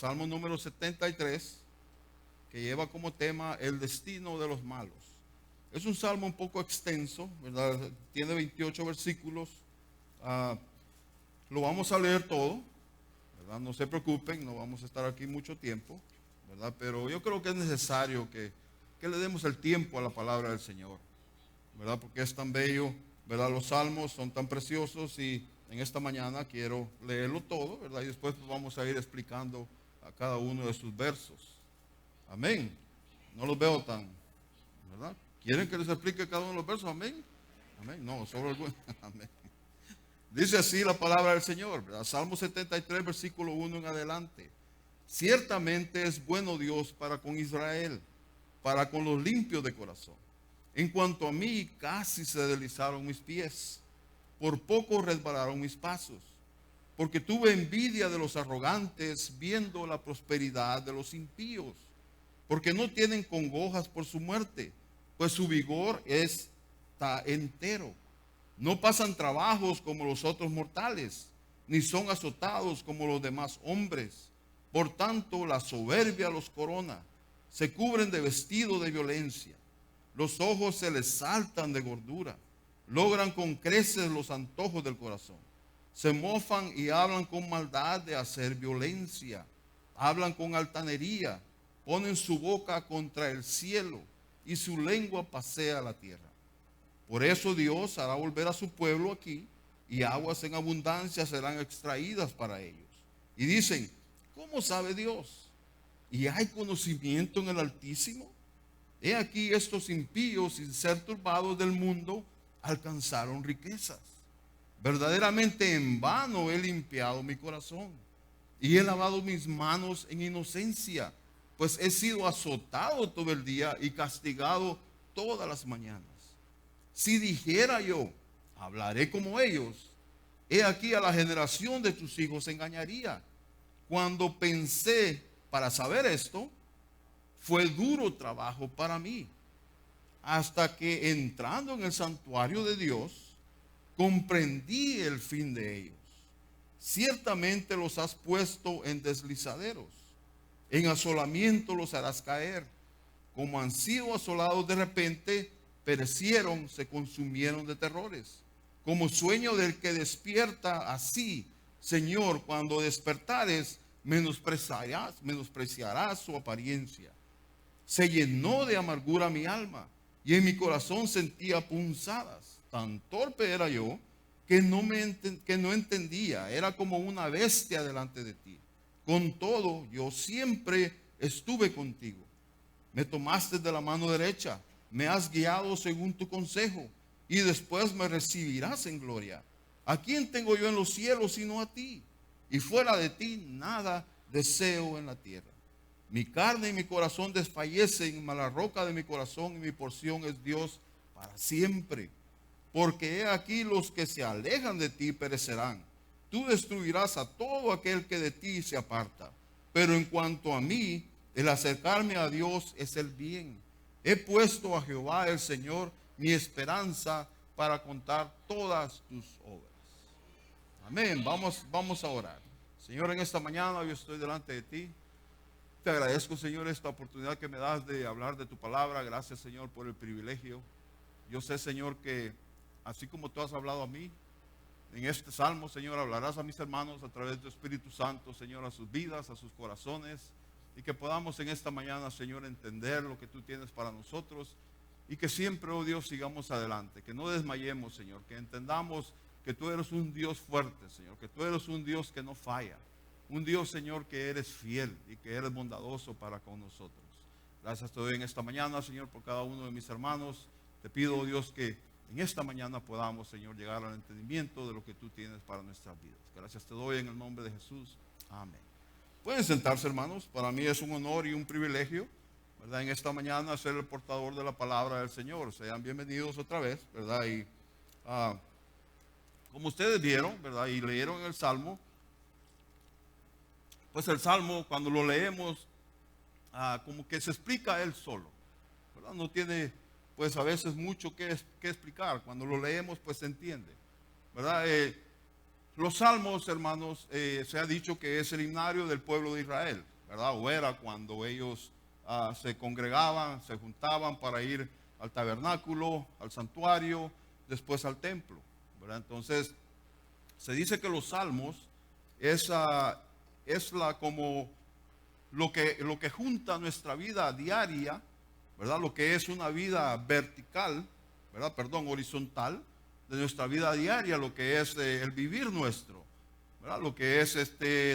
Salmo número 73, que lleva como tema el destino de los malos. Es un salmo un poco extenso, ¿verdad? Tiene 28 versículos. Lo vamos a leer todo, ¿verdad? No se preocupen, no vamos a estar aquí mucho tiempo, ¿verdad? Pero yo creo que es necesario que le demos el tiempo a la palabra del Señor, ¿verdad? Porque es tan bello, ¿verdad? Los salmos son tan preciosos y en esta mañana quiero leerlo todo, ¿verdad? Y después vamos a ir explicando a cada uno de sus versos. Amén. No los veo tan, ¿verdad? ¿Quieren que les explique cada uno de los versos? Amén. Amén. No, solo algunos. Amén. Dice así la palabra del Señor, ¿verdad? Salmo 73, versículo 1 en adelante. Ciertamente es bueno Dios para con Israel, para con los limpios de corazón. En cuanto a mí, casi se deslizaron mis pies, por poco resbalaron mis pasos, porque tuve envidia de los arrogantes, viendo la prosperidad de los impíos, porque no tienen congojas por su muerte, pues su vigor está entero. No pasan trabajos como los otros mortales, ni son azotados como los demás hombres. Por tanto, la soberbia los corona, se cubren de vestido de violencia. Los ojos se les saltan de gordura, logran con creces los antojos del corazón. Se mofan y hablan con maldad de hacer violencia. Hablan con altanería, ponen su boca contra el cielo y su lengua pasea la tierra. Por eso Dios hará volver a su pueblo aquí, y aguas en abundancia serán extraídas para ellos. Y dicen, ¿cómo sabe Dios? ¿Y hay conocimiento en el Altísimo? He aquí estos impíos, sin ser turbados del mundo, alcanzaron riquezas. Verdaderamente en vano he limpiado mi corazón y he lavado mis manos en inocencia, pues he sido azotado todo el día y castigado todas las mañanas. Si dijera yo, hablaré como ellos, he aquí a la generación de tus hijos engañaría. Cuando pensé para saber esto, fue duro trabajo para mí, hasta que entrando en el santuario de Dios, comprendí el fin de ellos. Ciertamente los has puesto en deslizaderos, en asolamiento los harás caer. Como han sido asolados de repente, perecieron, se consumieron de terrores. Como sueño del que despierta, así, Señor, cuando despertares, menospreciarás su apariencia. Se llenó de amargura mi alma, y en mi corazón sentía punzadas. Tan torpe era yo que no entendía. Era como una bestia delante de ti. Con todo, yo siempre estuve contigo. Me tomaste de la mano derecha, me has guiado según tu consejo, y después me recibirás en gloria. ¿A quién tengo yo en los cielos sino a ti? Y fuera de ti nada deseo en la tierra. Mi carne y mi corazón desfallecen, mas la roca de mi corazón y mi porción es Dios para siempre. Porque he aquí los que se alejan de ti perecerán. Tú destruirás a todo aquel que de ti se aparta. Pero en cuanto a mí, el acercarme a Dios es el bien. He puesto a Jehová el Señor mi esperanza para contar todas tus obras. Amén. Vamos a orar. Señor, en esta mañana yo estoy delante de ti. Te agradezco, Señor, esta oportunidad que me das de hablar de tu palabra. Gracias, Señor, por el privilegio. Yo sé, Señor, que así como tú has hablado a mí, en este salmo, Señor, hablarás a mis hermanos a través de tu Espíritu Santo, Señor, a sus vidas, a sus corazones, y que podamos en esta mañana, Señor, entender lo que tú tienes para nosotros, y que siempre, oh Dios, sigamos adelante, que no desmayemos, Señor, que entendamos que tú eres un Dios fuerte, Señor, que tú eres un Dios que no falla, un Dios, Señor, que eres fiel y que eres bondadoso para con nosotros. Gracias te doy en esta mañana, Señor, por cada uno de mis hermanos. Te pido, oh Dios, que en esta mañana podamos, Señor, llegar al entendimiento de lo que tú tienes para nuestras vidas. Gracias te doy en el nombre de Jesús. Amén. Pueden sentarse, hermanos. Para mí es un honor y un privilegio, ¿verdad? En esta mañana ser el portador de la palabra del Señor. Sean bienvenidos otra vez, ¿verdad? Y como ustedes vieron, ¿verdad? Y leyeron el Salmo, pues el Salmo, cuando lo leemos, como que se explica él solo, ¿verdad? No tiene, pues a veces mucho que explicar. Cuando lo leemos, pues se entiende, ¿verdad? Los salmos, hermanos, se ha dicho que es el himnario del pueblo de Israel, ¿verdad? O era cuando ellos se congregaban, se juntaban para ir al tabernáculo, al santuario, después al templo, ¿verdad? Entonces, se dice que los salmos es como lo que junta nuestra vida diaria, ¿verdad? Lo que es una vida vertical, ¿verdad? Perdón, horizontal de nuestra vida diaria, lo que es el vivir nuestro, ¿verdad? Lo que es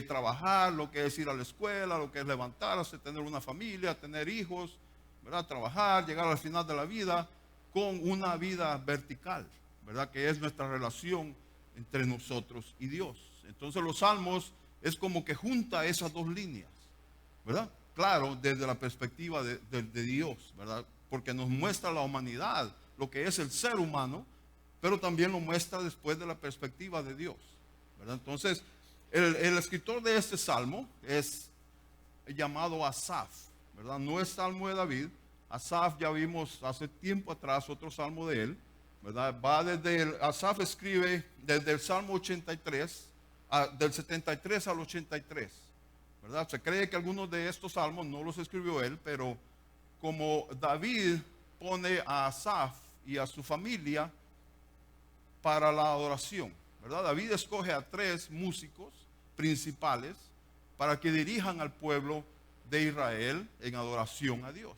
trabajar, lo que es ir a la escuela, lo que es levantarse, tener una familia, tener hijos, ¿verdad? Trabajar, llegar al final de la vida con una vida vertical, ¿verdad? Que es nuestra relación entre nosotros y Dios. Entonces los salmos es como que junta esas dos líneas, ¿verdad? Claro, desde la perspectiva de Dios, ¿verdad? Porque nos muestra la humanidad, lo que es el ser humano, pero también lo muestra después de la perspectiva de Dios, ¿verdad? Entonces, el escritor de este salmo es llamado Asaf, ¿verdad? No es salmo de David. Asaf ya vimos hace tiempo atrás otro salmo de él, ¿verdad? Asaf escribe desde el Salmo 83, del 73 al 83, ¿verdad? Se cree que algunos de estos salmos no los escribió él, pero como David pone a Asaf y a su familia para la adoración, ¿verdad? David escoge a 3 músicos principales para que dirijan al pueblo de Israel en adoración a Dios,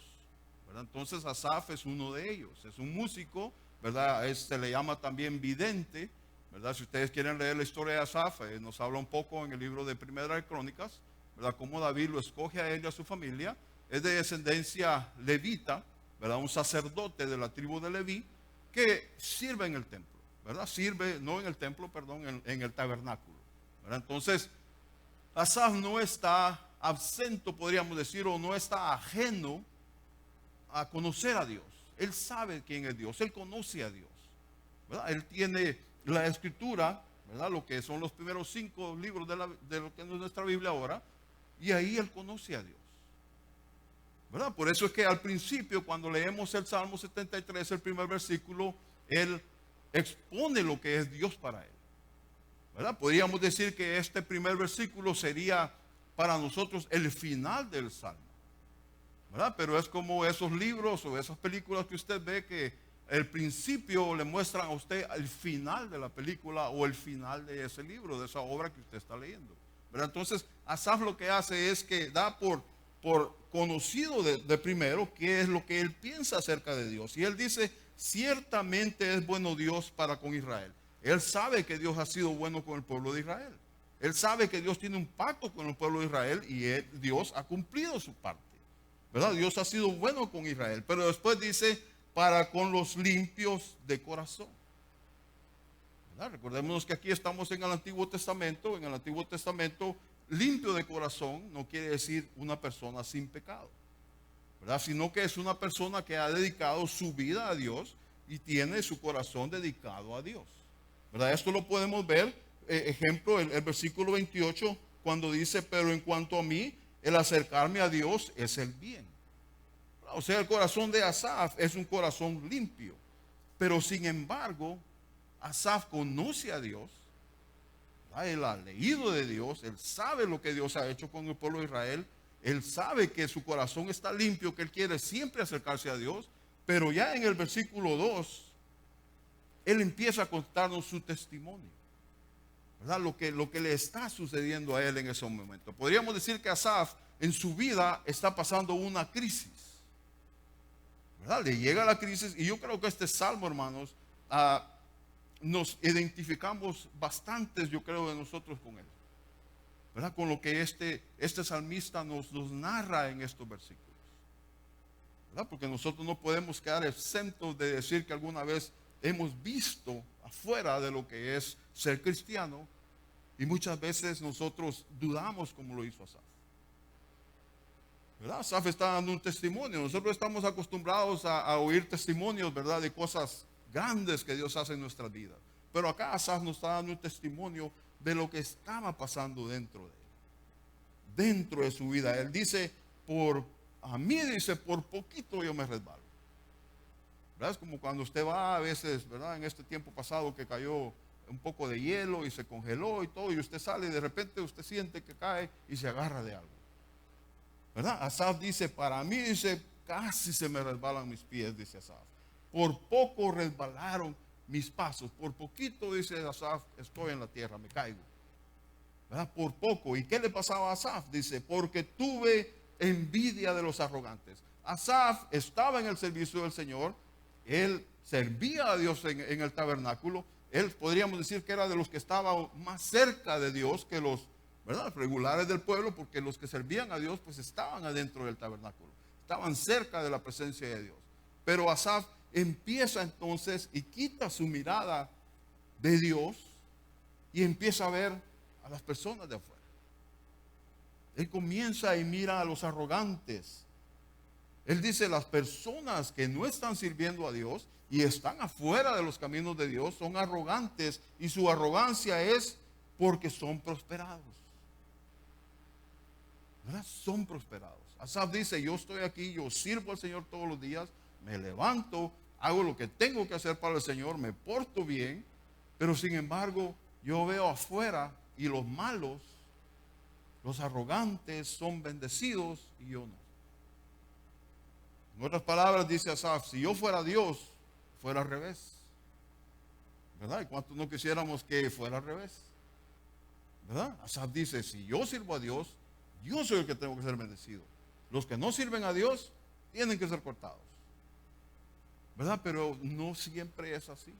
¿verdad? Entonces Asaf es uno de ellos, es un músico, ¿verdad? Se le llama también vidente, ¿verdad? Si ustedes quieren leer la historia de Asaf, nos habla un poco en el libro de Primera de Crónicas, ¿verdad? Cómo David lo escoge a él y a su familia. Es de descendencia levita, ¿verdad? Un sacerdote de la tribu de Leví que sirve en el templo, ¿verdad? Sirve, no en el templo, perdón, en el tabernáculo, ¿verdad? Entonces, Asaf no está absento, podríamos decir, o no está ajeno a conocer a Dios. Él sabe quién es Dios, él conoce a Dios, ¿verdad? Él tiene la escritura, ¿verdad? Lo que son los primeros 5 libros de lo que es nuestra Biblia ahora, y ahí él conoce a Dios, ¿verdad? Por eso es que al principio, cuando leemos el Salmo 73, el primer versículo, él expone lo que es Dios para él, ¿verdad? Podríamos decir que este primer versículo sería para nosotros el final del Salmo, ¿verdad? Pero es como esos libros o esas películas que usted ve que el principio le muestran a usted el final de la película o el final de ese libro, de esa obra que usted está leyendo, ¿verdad? Entonces, Asaf lo que hace es que da por conocido de primero qué es lo que él piensa acerca de Dios. Y él dice, ciertamente es bueno Dios para con Israel. Él sabe que Dios ha sido bueno con el pueblo de Israel. Él sabe que Dios tiene un pacto con el pueblo de Israel y Dios ha cumplido su parte, ¿verdad? Dios ha sido bueno con Israel. Pero después dice, para con los limpios de corazón, ¿verdad? Recordemos que aquí estamos en el Antiguo Testamento. En el Antiguo Testamento, limpio de corazón no quiere decir una persona sin pecado, ¿verdad? Sino que es una persona que ha dedicado su vida a Dios y tiene su corazón dedicado a Dios, ¿verdad? Esto lo podemos ver, ejemplo, el versículo 28, cuando dice, pero en cuanto a mí, el acercarme a Dios es el bien. O sea, el corazón de Asaf es un corazón limpio, pero sin embargo, Asaf conoce a Dios, ¿verdad? Él ha leído de Dios, él sabe lo que Dios ha hecho con el pueblo de Israel, él sabe que su corazón está limpio, que él quiere siempre acercarse a Dios, pero ya en el versículo 2, él empieza a contarnos su testimonio, ¿verdad? Lo que le está sucediendo a él en ese momento. Podríamos decir que Asaf en su vida está pasando una crisis, ¿verdad? Le llega la crisis y yo creo que este salmo, hermanos, nos identificamos bastantes, yo creo, de nosotros con él, ¿verdad? Con lo que este salmista nos narra en estos versículos, ¿verdad? Porque nosotros no podemos quedar exentos de decir que alguna vez hemos visto afuera de lo que es ser cristiano y muchas veces nosotros dudamos como lo hizo Asaf, ¿verdad? Asaf está dando un testimonio. Nosotros estamos acostumbrados a oír testimonios, ¿verdad? De cosas grandes que Dios hace en nuestras vidas. Pero acá Asaf nos está dando un testimonio de lo que estaba pasando dentro de él, dentro de su vida. Él dice, a mí dice, por poquito yo me resbalo, ¿verdad? Es como cuando usted va a veces, ¿verdad? En este tiempo pasado que cayó un poco de hielo y se congeló y todo, y usted sale y de repente usted siente que cae y se agarra de algo. ¿Verdad? Asaf dice, para mí, dice, casi se me resbalan mis pies, dice Asaf. Por poco resbalaron mis pasos, por poquito, dice Asaf, estoy en la tierra, me caigo. ¿Verdad? Por poco. ¿Y qué le pasaba a Asaf? Dice, porque tuve envidia de los arrogantes. Asaf estaba en el servicio del Señor, él servía a Dios en el tabernáculo, él podríamos decir que era de los que estaba más cerca de Dios que los, ¿verdad?, regulares del pueblo, porque los que servían a Dios pues estaban adentro del tabernáculo, estaban cerca de la presencia de Dios. Pero Asaf empieza entonces y quita su mirada de Dios y empieza a ver a las personas de afuera. Él comienza y mira a los arrogantes. Él dice, las personas que no están sirviendo a Dios y están afuera de los caminos de Dios son arrogantes, y su arrogancia es porque son prosperados. ¿Verdad? Son prosperados. Asaf dice, yo estoy aquí, yo sirvo al Señor todos los días, me levanto, hago lo que tengo que hacer para el Señor, me porto bien, pero sin embargo yo veo afuera y los malos, los arrogantes son bendecidos y yo no. En otras palabras dice Asaf, si yo fuera Dios, fuera al revés. ¿Verdad? ¿Y cuántos no quisiéramos que fuera al revés? ¿Verdad? Asaf dice, si yo sirvo a Dios, yo soy el que tengo que ser bendecido. Los que no sirven a Dios tienen que ser cortados. ¿Verdad? Pero no siempre es así.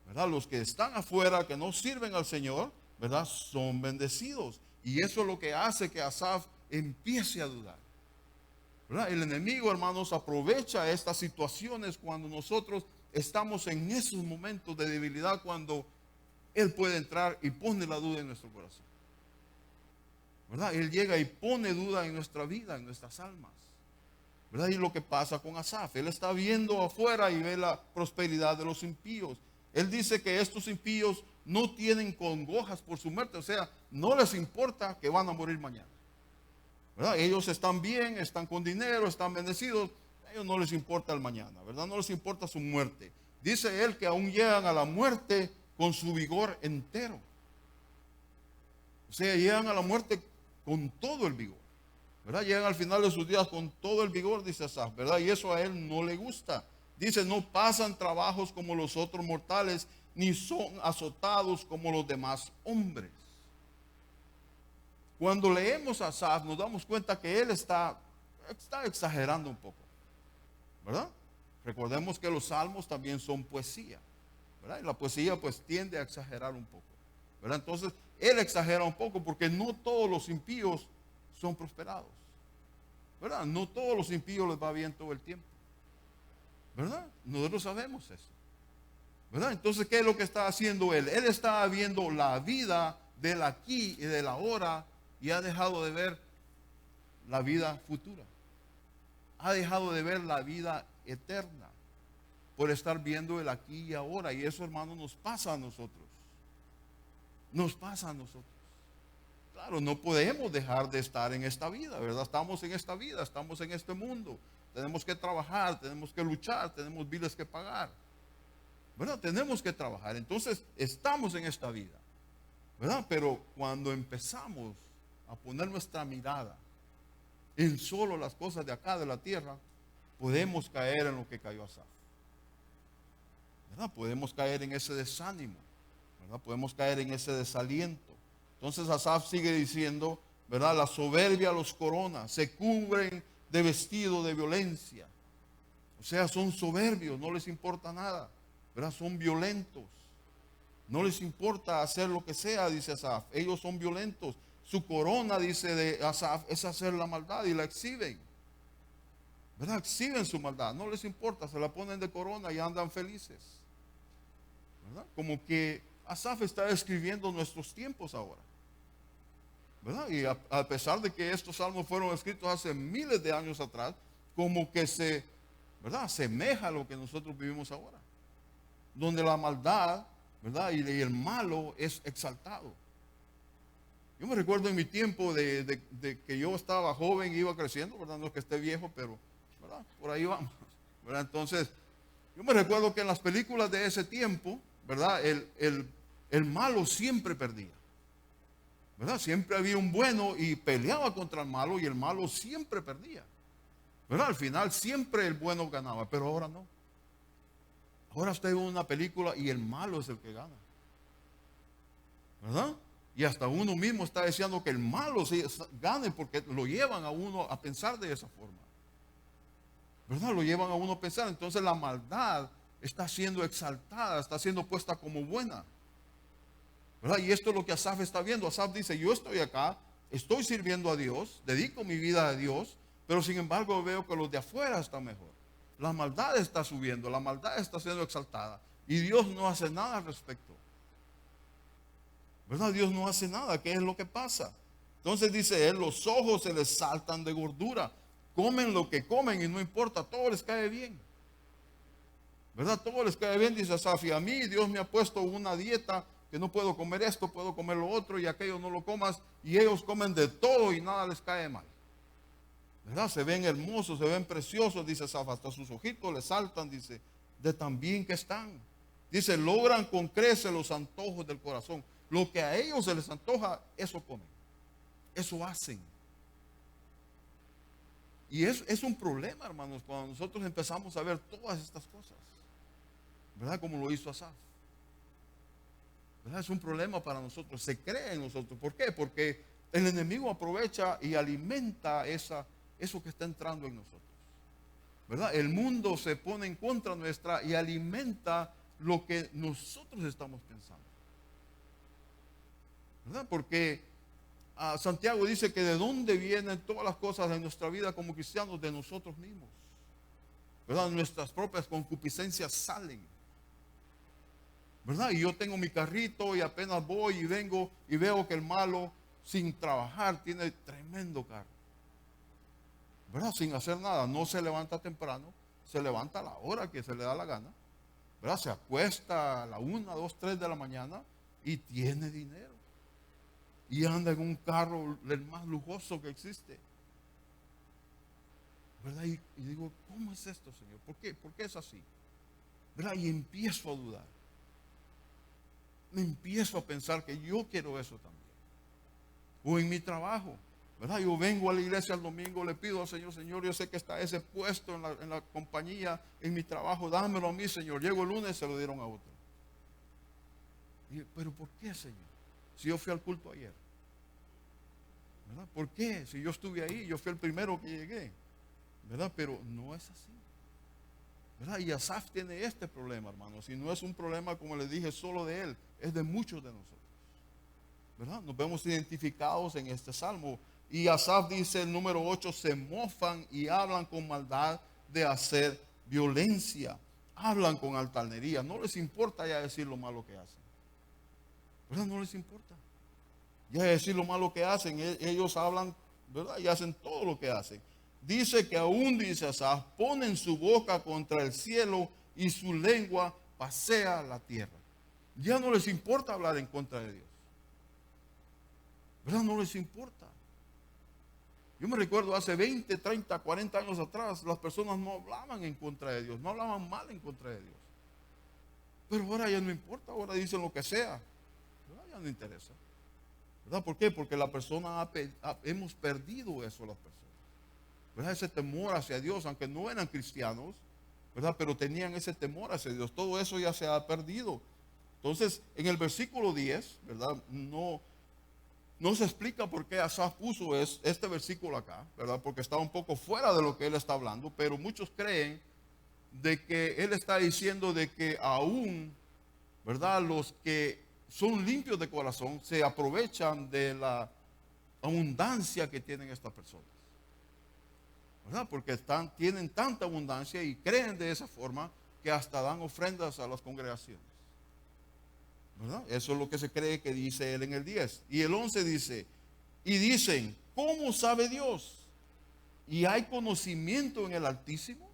¿Verdad? Los que están afuera, que no sirven al Señor, ¿verdad?, son bendecidos. Y eso es lo que hace que Asaf empiece a dudar. ¿Verdad? El enemigo, hermanos, aprovecha estas situaciones cuando nosotros estamos en esos momentos de debilidad, cuando él puede entrar y pone la duda en nuestro corazón. ¿Verdad? Él llega y pone duda en nuestra vida, en nuestras almas. ¿Verdad? Y lo que pasa con Asaf, él está viendo afuera y ve la prosperidad de los impíos. Él dice que estos impíos no tienen congojas por su muerte, o sea, no les importa que van a morir mañana. ¿Verdad? Ellos están bien, están con dinero, están bendecidos, a ellos no les importa el mañana, ¿verdad? No les importa su muerte. Dice él que aún llegan a la muerte con su vigor entero. O sea, llegan a la muerte con todo el vigor, ¿verdad? Llegan al final de sus días con todo el vigor, dice Asaf, ¿verdad? Y eso a él no le gusta. Dice, no pasan trabajos como los otros mortales, ni son azotados como los demás hombres. Cuando leemos a Asaf nos damos cuenta que él está exagerando un poco, ¿verdad? Recordemos que los salmos también son poesía, ¿verdad? Y la poesía pues tiende a exagerar un poco, ¿verdad? Entonces él exagera un poco porque no todos los impíos son prosperados, ¿verdad? No todos los impíos les va bien todo el tiempo, ¿verdad? Nosotros sabemos eso, ¿verdad? Entonces, ¿qué es lo que está haciendo él? Él está viendo la vida del aquí y del ahora y ha dejado de ver la vida futura. Ha dejado de ver la vida eterna por estar viendo el aquí y ahora. Y eso, hermano, nos pasa a nosotros. Nos pasa a nosotros. Claro, no podemos dejar de estar en esta vida, ¿verdad? Estamos en esta vida, estamos en este mundo. Tenemos que trabajar, tenemos que luchar, tenemos biles que pagar, ¿verdad? Tenemos que trabajar. Entonces, estamos en esta vida, ¿verdad? Pero cuando empezamos a poner nuestra mirada en solo las cosas de acá, de la tierra, podemos caer en lo que cayó Asaf, ¿verdad? Podemos caer en ese desánimo, ¿verdad? Podemos caer en ese desaliento. Entonces Asaf sigue diciendo, ¿verdad? La soberbia los corona, se cubren de vestido de violencia. O sea, son soberbios, no les importa nada, ¿verdad? Son violentos. No les importa hacer lo que sea, dice Asaf. Ellos son violentos. Su corona, dice de Asaf, es hacer la maldad y la exhiben, ¿verdad? Exhiben su maldad, no les importa, se la ponen de corona y andan felices, ¿verdad? Como que Asaf está describiendo nuestros tiempos ahora, ¿verdad? Y a pesar de que estos salmos fueron escritos hace miles de años atrás, como que se, ¿verdad?, asemeja a lo que nosotros vivimos ahora, donde la maldad, ¿verdad?, y el malo es exaltado. Yo me recuerdo en mi tiempo de que yo estaba joven y iba creciendo, ¿verdad? No es que esté viejo, pero, ¿verdad?, por ahí vamos, ¿verdad? Entonces, yo me recuerdo que en las películas de ese tiempo, ¿verdad? El malo siempre perdía, ¿verdad? Siempre había un bueno y peleaba contra el malo y el malo siempre perdía, ¿verdad? Al final siempre el bueno ganaba, pero ahora no. Ahora usted ve una película y el malo es el que gana, ¿verdad? Y hasta uno mismo está deseando que el malo gane porque lo llevan a uno a pensar de esa forma, ¿verdad? Lo llevan a uno a pensar. Entonces la maldad está siendo exaltada, está siendo puesta como buena, ¿verdad? Y esto es lo que Asaf está viendo. Asaf dice, yo estoy acá, estoy sirviendo a Dios, dedico mi vida a Dios, pero sin embargo veo que los de afuera están mejor. La maldad está subiendo, la maldad está siendo exaltada y Dios no hace nada al respecto, ¿verdad? Dios no hace nada. ¿Qué es lo que pasa? Entonces dice él, los ojos se les saltan de gordura, comen lo que comen y no importa, todo les cae bien, ¿verdad? Todo les cae bien, dice Asaf. Y a mí Dios me ha puesto una dieta que no puedo comer esto, puedo comer lo otro y aquello no lo comas, y ellos comen de todo y nada les cae mal, ¿verdad? Se ven hermosos, se ven preciosos, dice Asaf, hasta sus ojitos les saltan, dice, de tan bien que están. Dice, logran con creces los antojos del corazón. Lo que a ellos se les antoja, eso comen, eso hacen. Y es un problema, hermanos, cuando nosotros empezamos a ver todas estas cosas, ¿verdad? Como lo hizo Asaf, ¿verdad? Es un problema para nosotros, se cree en nosotros. ¿Por qué? Porque el enemigo aprovecha y alimenta eso que está entrando en nosotros, ¿verdad? El mundo se pone en contra nuestra y alimenta lo que nosotros estamos pensando, ¿verdad? Porque Santiago dice que de dónde vienen todas las cosas de nuestra vida como cristianos, de nosotros mismos, ¿verdad? Nuestras propias concupiscencias salen, ¿verdad? Y yo tengo mi carrito y apenas voy y vengo y veo que el malo sin trabajar tiene tremendo carro, ¿verdad? Sin hacer nada, no se levanta temprano, se levanta a la hora que se le da la gana, ¿verdad? Se acuesta a la 1, 2, 3 de la mañana y tiene dinero. Y anda en un carro el más lujoso que existe, ¿verdad? Y digo, ¿cómo es esto, Señor? ¿Por qué? ¿Por qué es así? ¿Verdad? Y empiezo a dudar. Me empiezo a pensar que yo quiero eso también. O en mi trabajo, ¿verdad? Yo vengo a la iglesia el domingo, le pido al Señor, Señor, yo sé que está ese puesto en la compañía, en mi trabajo, dámelo a mí, Señor. Llego el lunes, se lo dieron a otro. Y, ¿pero por qué, Señor? Si yo fui al culto ayer, ¿verdad? ¿Por qué? Si yo estuve ahí, yo fui el primero que llegué, ¿verdad? Pero no es así, ¿verdad? Y Asaf tiene este problema, hermanos, y no es un problema, como les dije, solo de él, es de muchos de nosotros, ¿verdad? Nos vemos identificados en este salmo. Y Asaf dice el número 8, se mofan y hablan con maldad de hacer violencia, hablan con altanería, no les importa ya decir lo malo que hacen, ¿verdad? No les importa ya decir lo malo que hacen, ellos hablan, ¿verdad? Y hacen todo lo que hacen. Dice que aún, dice Asaf, ponen su boca contra el cielo y su lengua pasea la tierra. Ya no les importa hablar en contra de Dios, ¿verdad? No les importa. Yo me recuerdo hace 20, 30, 40 años atrás, las personas no hablaban en contra de Dios, no hablaban mal en contra de Dios. Pero ahora ya no importa, ahora dicen lo que sea, ¿verdad? Ya no interesa, ¿verdad? ¿Por qué? Porque la persona hemos perdido eso, las personas, ¿verdad? Ese temor hacia Dios, aunque no eran cristianos, ¿verdad? Pero tenían ese temor hacia Dios. Todo eso ya se ha perdido. Entonces, en el versículo 10, ¿verdad? No se explica por qué Asaf puso este versículo acá, ¿verdad? Porque está un poco fuera de lo que él está hablando, pero muchos creen de que él está diciendo de que aún, ¿verdad? Los que son limpios de corazón se aprovechan de la abundancia que tienen estas personas, ¿verdad? Porque tienen tanta abundancia y creen de esa forma que hasta dan ofrendas a las congregaciones, ¿verdad? Eso es lo que se cree que dice él en el 10. Y el 11 dice, y dicen, ¿cómo sabe Dios? ¿Y hay conocimiento en el Altísimo?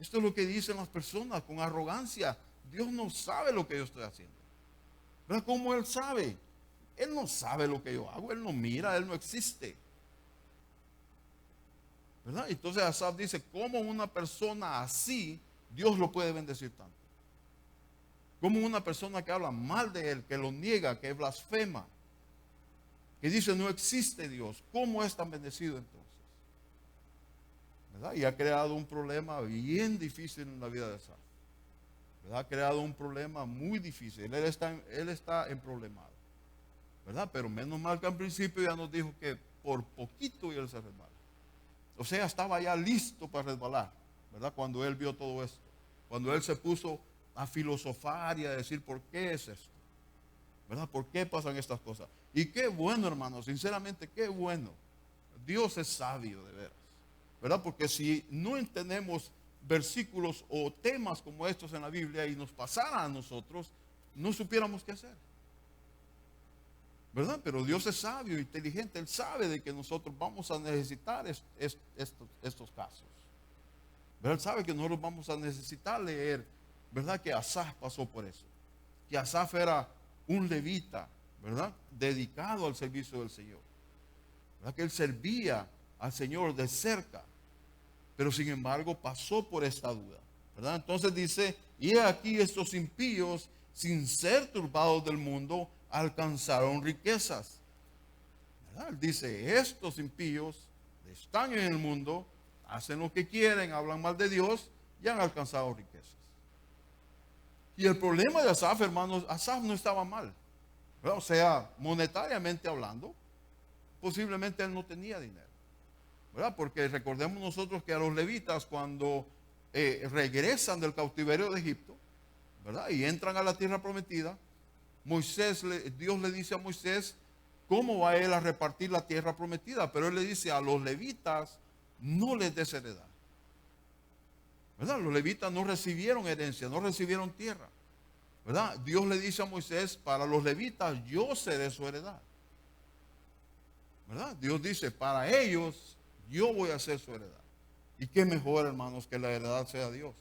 Esto es lo que dicen las personas con arrogancia. Dios no sabe lo que yo estoy haciendo, ¿verdad? ¿Cómo Él sabe? Él no sabe lo que yo hago, Él no mira, Él no existe, ¿verdad? Entonces Asaf dice, ¿cómo una persona así Dios lo puede bendecir tanto? Como una persona que habla mal de él, que lo niega, que blasfema, que dice no existe Dios, ¿cómo es tan bendecido entonces? ¿Verdad? Y ha creado un problema bien difícil en la vida de Asaf. ¿Verdad? Ha creado un problema muy difícil. Él está en problemado. ¿Verdad? Pero menos mal que al principio ya nos dijo que por poquito y él se resbala. O sea, estaba ya listo para resbalar, ¿verdad? Cuando él vio todo esto. Cuando él se puso a filosofar y a decir, ¿por qué es esto? ¿Verdad? ¿Por qué pasan estas cosas? Y qué bueno, hermano, sinceramente, qué bueno. Dios es sabio, de veras. ¿Verdad? Porque si no entendemos versículos o temas como estos en la Biblia y nos pasara a nosotros, no supiéramos qué hacer. ¿Verdad? Pero Dios es sabio, inteligente. Él sabe de que nosotros vamos a necesitar estos casos. ¿Verdad? Él sabe que nosotros vamos a necesitar leer. ¿Verdad? Que Asaf pasó por eso. Que Asaf era un levita, ¿verdad? Dedicado al servicio del Señor. ¿Verdad? Que él servía al Señor de cerca. Pero sin embargo pasó por esta duda. ¿Verdad? Entonces dice, y aquí estos impíos, sin ser turbados del mundo, alcanzaron riquezas. ¿Verdad? Él dice, estos impíos están en el mundo, hacen lo que quieren, hablan mal de Dios y han alcanzado riquezas. Y el problema de Asaf, hermanos, Asaf no estaba mal. ¿Verdad? O sea, monetariamente hablando, posiblemente él no tenía dinero. ¿Verdad? Porque recordemos nosotros que a los levitas cuando regresan del cautiverio de Egipto, ¿verdad? Y entran a la tierra prometida, Dios le dice a Moisés cómo va él a repartir la tierra prometida, pero él le dice a los levitas no les des heredad. ¿Verdad? Los levitas no recibieron herencia, no recibieron tierra. ¿Verdad? Dios le dice a Moisés, para los levitas yo seré su heredad. ¿Verdad? Dios dice, para ellos yo voy a ser su heredad. Y qué mejor, hermanos, que la heredad sea Dios.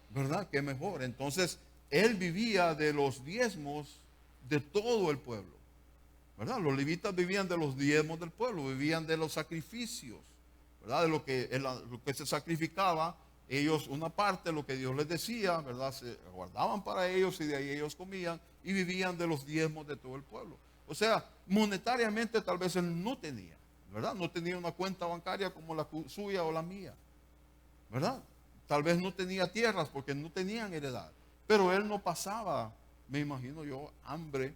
¿Verdad? Qué mejor. Entonces, él vivía de los diezmos de todo el pueblo. ¿Verdad? Los levitas vivían de los diezmos del pueblo, vivían de los sacrificios. ¿Verdad? De lo que se sacrificaba, ellos una parte, lo que Dios les decía, ¿verdad? Se guardaban para ellos y de ahí ellos comían y vivían de los diezmos de todo el pueblo. O sea, monetariamente tal vez él no tenía, ¿verdad? No tenía una cuenta bancaria como la suya o la mía, ¿verdad? Tal vez no tenía tierras porque no tenían heredad. Pero él no pasaba, me imagino yo, hambre,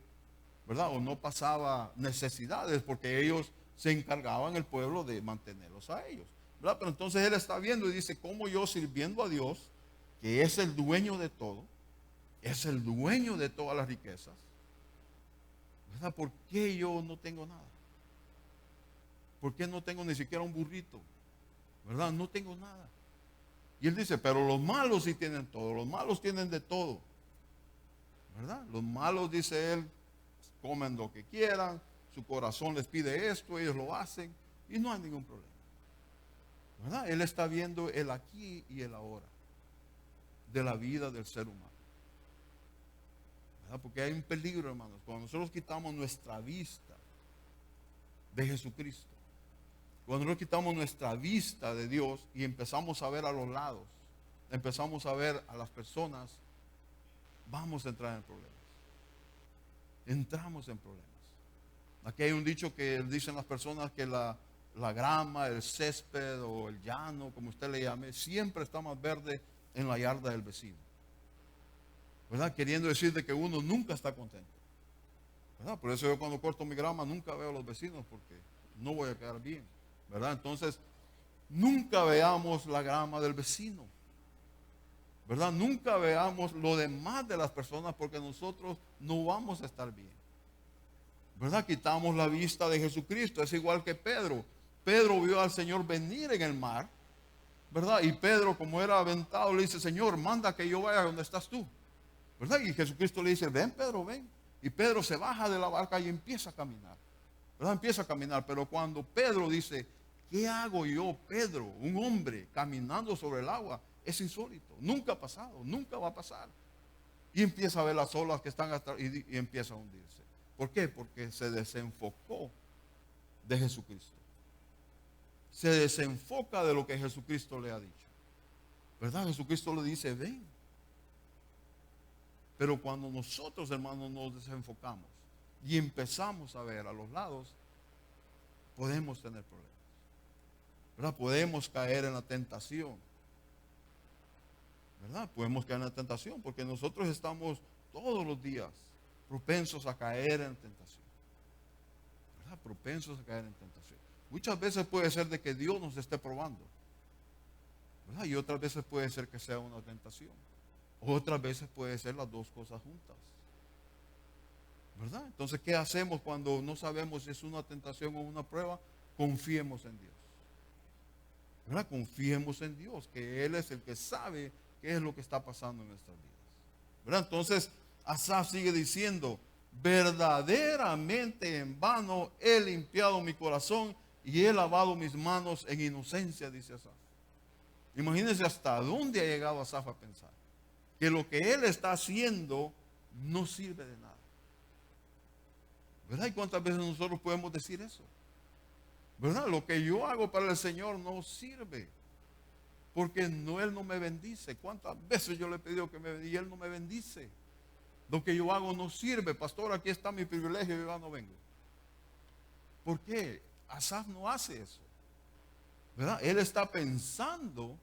¿verdad? O no pasaba necesidades porque ellos se encargaban el pueblo de mantenerlos a ellos, ¿verdad? Pero entonces él está viendo y dice, ¿cómo yo sirviendo a Dios, que es el dueño de todo, es el dueño de todas las riquezas, ¿verdad? ¿Por qué yo no tengo nada? ¿Por qué no tengo ni siquiera un burrito? ¿Verdad? No tengo nada. Y él dice, pero los malos sí tienen todo, los malos tienen de todo. ¿Verdad? Los malos, dice él, comen lo que quieran, su corazón les pide esto, ellos lo hacen y no hay ningún problema. ¿Verdad? Él está viendo el aquí y el ahora de la vida del ser humano. ¿Verdad? Porque hay un peligro, hermanos, cuando nosotros quitamos nuestra vista de Jesucristo. Cuando nosotros quitamos nuestra vista de Dios y empezamos a ver a los lados, empezamos a ver a las personas, vamos a entrar en problemas. Entramos en problemas. Aquí hay un dicho que dicen las personas que la grama, el césped o el llano, como usted le llame, siempre está más verde en la yarda del vecino. ¿Verdad? Queriendo decir de que uno nunca está contento. ¿Verdad? Por eso yo cuando corto mi grama nunca veo a los vecinos porque no voy a quedar bien. ¿Verdad? Entonces, nunca veamos la grama del vecino. ¿Verdad? Nunca veamos lo demás de las personas porque nosotros no vamos a estar bien. ¿Verdad? Quitamos la vista de Jesucristo. Es igual que Pedro. Pedro vio al Señor venir en el mar. ¿Verdad? Y Pedro, como era aventado, le dice, Señor, manda que yo vaya donde estás tú. ¿Verdad? Y Jesucristo le dice, ven Pedro, ven. Y Pedro se baja de la barca y empieza a caminar. ¿Verdad? Empieza a caminar. Pero cuando Pedro dice, ¿qué hago yo, Pedro, un hombre caminando sobre el agua? Es insólito. Nunca ha pasado, nunca va a pasar. Y empieza a ver las olas que están atrás y empieza a hundirse. ¿Por qué? Porque se desenfocó de Jesucristo. Se desenfoca de lo que Jesucristo le ha dicho. ¿Verdad? Jesucristo le dice, ven. Pero cuando nosotros, hermanos, nos desenfocamos y empezamos a ver a los lados, podemos tener problemas, ¿verdad? Podemos caer en la tentación, ¿verdad? Podemos caer en la tentación porque nosotros estamos todos los días propensos a caer en tentación, ¿verdad? Propensos a caer en tentación. Muchas veces puede ser de que Dios nos esté probando, ¿verdad? Y otras veces puede ser que sea una tentación. Otras veces puede ser las dos cosas juntas, ¿verdad? Entonces, ¿qué hacemos cuando no sabemos si es una tentación o una prueba? Confiemos en Dios, ¿verdad? Confiemos en Dios, que Él es el que sabe qué es lo que está pasando en nuestras vidas, ¿verdad? Entonces, Asaf sigue diciendo, verdaderamente en vano he limpiado mi corazón y he lavado mis manos en inocencia, dice Asaf. Imagínense hasta dónde ha llegado Asaf a pensar que lo que él está haciendo no sirve de nada, ¿verdad? ¿Y cuántas veces nosotros podemos decir eso? ¿Verdad? Lo que yo hago para el Señor no sirve, porque Él no me bendice. ¿Cuántas veces yo le he pedido que me bendiga y Él no me bendice? Lo que yo hago no sirve. Pastor, aquí está mi privilegio y yo ya no vengo. ¿Por qué? Asaf no hace eso, ¿verdad? Él está pensando,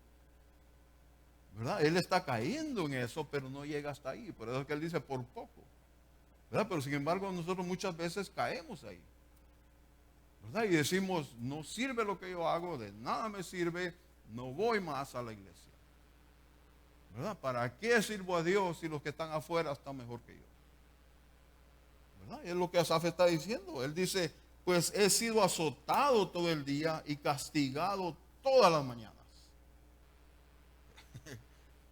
¿verdad? Él está cayendo en eso, pero no llega hasta ahí. Por eso es que él dice por poco, ¿verdad? Pero sin embargo nosotros muchas veces caemos ahí, ¿verdad? Y decimos, no sirve lo que yo hago, de nada me sirve, no voy más a la iglesia, ¿verdad? ¿Para qué sirvo a Dios si los que están afuera están mejor que yo? ¿Verdad? Y es lo que Asaf está diciendo. Él dice, pues he sido azotado todo el día y castigado todas las mañanas.